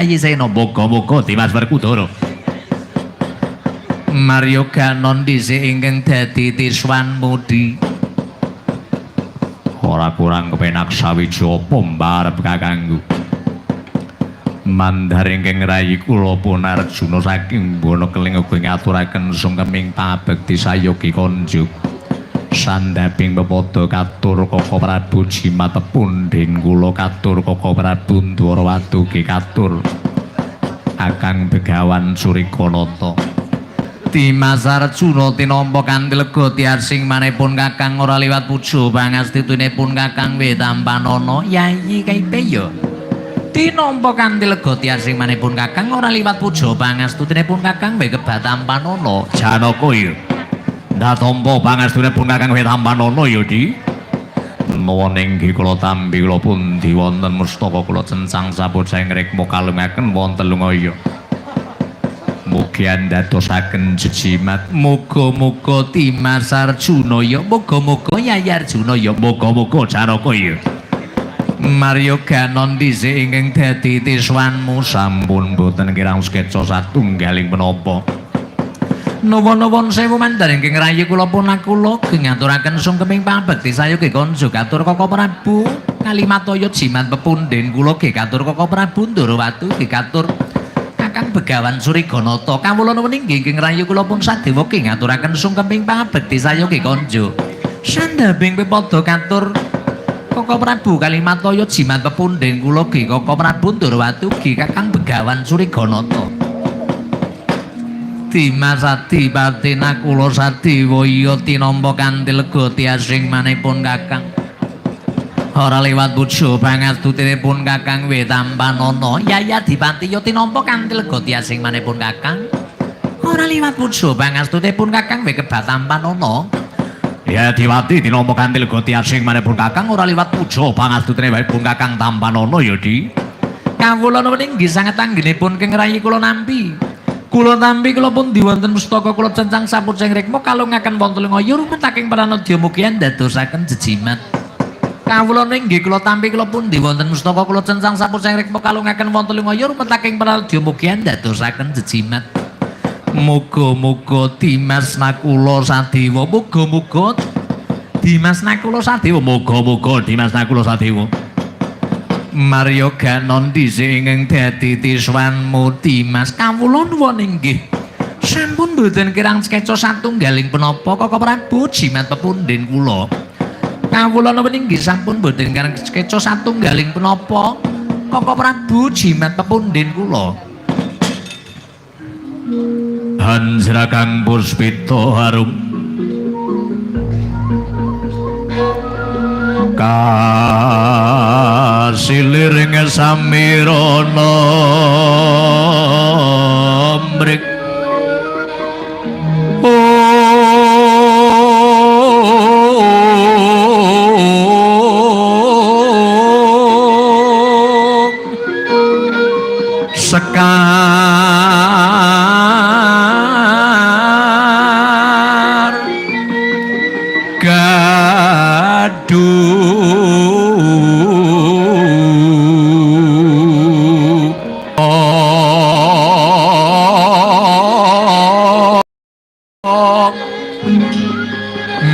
Ayi seno moga-moga Dimas Werkudara. Mario Ganon dhisik ingkang dadi tiswan mudi. Ora kurang kepenak sawiji apa mbarep kakangku. Mandhar ingkang rayi kula pun Arjuna saking Bono Keling uga ngaturaken sungkeming pabekti sayogi konjuk. Sandaping pepodo katur Koko Prabu Jimat pundhen kula katur Koko Prabu Ndwarawatu ge katur Kakang Begawan Surikanata. Dimas Arjuna tinampa kanthi lega tiarsing manipun Kakang ora liwat puja pangastitunipun Kakang Wetampanana. Yayi Kaipeya. Tinampa kanthi lega tiarsing manipun Kakang ora liwat puja pangastutinipun Kakang Wetampanana. Janaka ya. Ndatampa pangastunipun Kakang Wetampanana ya, Di. Menawa inggih kula tampi kula pundi wonten mustaka kula cencang sapucing rikma kalungaken wonten lungaya. Mugi andadosaken jejimat. Muga-muga Dimas Arjuna ya, muga-muga Yayi Arjuna ya, muga-muga Janaka ya. Mario Ganon dhisik ingkang dadi tiswanmu sampun boten kirang skeca satunggaling menapa. Nuwun-nuwun sewu mandhar ingkang rayi kula punakula ngaturaken sungkeming pabekti sayogi konjuk katur Koko Prabu Kalimataya jimat pepundhen kula ge katur Koko Prabu Ndwarawatu ge katur Kakang Begawan Surikanata. Kawula nuwun inggih ingkang rayi kula pun sadewa ge ngaturaken sungkeming pabekti sayogi konjuk. Sandhabing pepodo katur Koko Prabu Kalimataya jimat pepundhen kula ge Koko Prabu Ndwarawatu ge Kakang Begawan Surikanata. Dimas Adipati Nakula Sadewa iya tinampa kanthi lega tiasing manipun Kakang. Ora liwat puja pangastutinipun Kakang Wetampanana. Yayi Adipati ya tinampa kanthi lega tiasing manipun Kakang. Ora liwat puja pangastutinipun Kakang Wetampanana. Ya Adipati tinampa kanthi lega tiasing manipun Kakang ora liwat puja pangastutinipun Kakang Tampanana ya, Di. Kawula nuwun inggih sanget anggenipun keng rayi kula nampi. Kula tampi kula pun diwonten pustaka kula cencang sapucing rikma kalungaken wonten lingaya rumetaking pranadya mugi ndadosaken jejimat. Kawula inggih kula tampi kula pun diwonten pustaka kula cencang sapucing rikma kalungaken wonten lingaya rumetaking pranadya mugi ndadosaken jejimat. Muga-muga Dimas Nakula Sadewa, muga-muga Dimas Nakula Sadewa, muga-muga Dimas Nakula Sadewa. Mario Ganon dhisik ingkang dadi tiswanmu Dimas. Kawula nuwun inggih sampun boten kirang skeca satunggaling punapa Koko Prabu jimat pepundhen kula. Kawula nuwun inggih sampun boten kirang skeca satunggaling punapa Koko Prabu jimat pepundhen kula. Hanjrakang Puspita harum kasiling samirana mrek sekar gaduh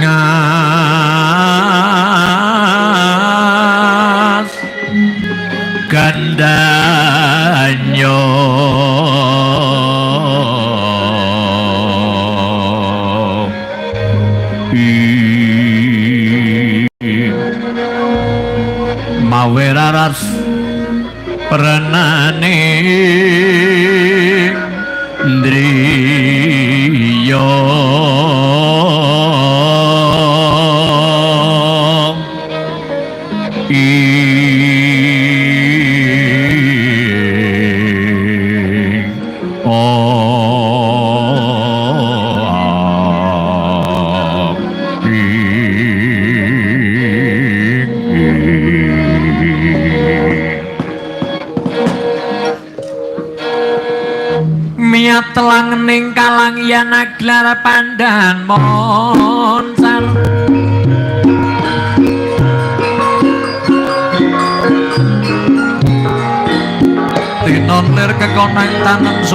ngas gandanyo maweraras prenane ndriya telangening kalang yen aglar pandan monsal tinon bener kekonang tangan